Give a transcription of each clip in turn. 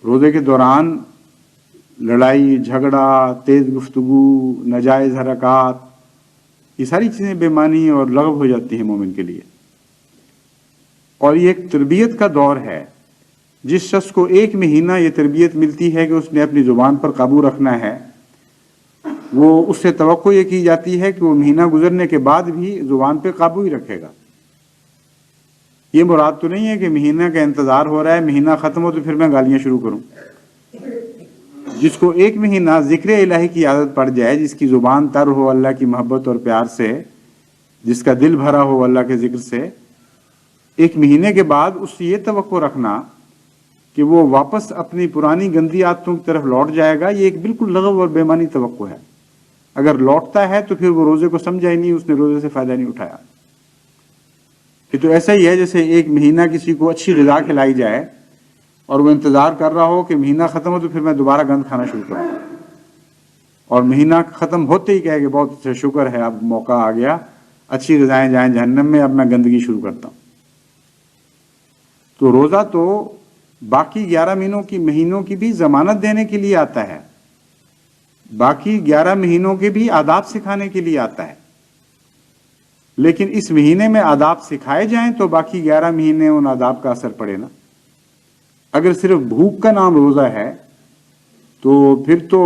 روزے کے دوران لڑائی جھگڑا، تیز گفتگو، ناجائز حرکات، یہ ساری چیزیں بے معنی اور لغو ہو جاتی ہیں مومن کے لیے. اور یہ ایک تربیت کا دور ہے. جس شخص کو 1 مہینہ یہ تربیت ملتی ہے کہ اس نے اپنی زبان پر قابو رکھنا ہے، وہ اس سے توقع یہ کی جاتی ہے کہ وہ مہینہ گزرنے کے بعد بھی زبان پہ قابو ہی رکھے گا. یہ مراد تو نہیں ہے کہ مہینہ کا انتظار ہو رہا ہے، مہینہ ختم ہو تو پھر میں گالیاں شروع کروں. جس کو 1 مہینہ ذکر الہی کی عادت پڑ جائے، جس کی زبان تر ہو اللہ کی محبت اور پیار سے، جس کا دل بھرا ہو اللہ کے ذکر سے، 1 مہینے کے بعد اس سے یہ توقع رکھنا کہ وہ واپس اپنی پرانی گندی عادتوں کی طرف لوٹ جائے گا، یہ ایک بالکل لغو اور بے معنی توقع ہے. اگر لوٹتا ہے تو پھر وہ روزے کو سمجھا ہی نہیں، اس نے روزے سے فائدہ نہیں اٹھایا. یہ تو ایسا ہی ہے جیسے 1 مہینہ کسی کو اچھی غذا کھلائی جائے اور وہ انتظار کر رہا ہو کہ مہینہ ختم ہو تو پھر میں دوبارہ گند کھانا شروع کروں، اور مہینہ ختم ہوتے ہی کہے کہ بہت اچھا، شکر ہے اب موقع آ گیا، اچھی غذائیں جائیں جہنم میں، اب میں گندگی شروع کرتا ہوں. تو روزہ تو باقی 11 مہینوں کی بھی ضمانت دینے کے لیے آتا ہے، باقی 11 مہینوں کے بھی آداب سکھانے کے لیے آتا ہے. لیکن اس مہینے میں آداب سکھائے جائیں تو باقی 11 مہینے ان آداب کا اثر پڑے نا. اگر صرف بھوک کا نام روزہ ہے تو پھر تو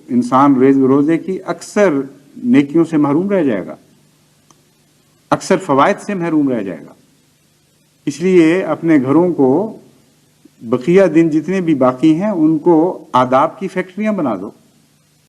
انسان روزے کی اکثر نیکیوں سے محروم رہ جائے گا، اکثر فوائد سے محروم رہ جائے گا. اس لیے اپنے گھروں کو بقیہ دن جتنے بھی باقی ہیں ان کو آداب کی فیکٹریاں بنا دو.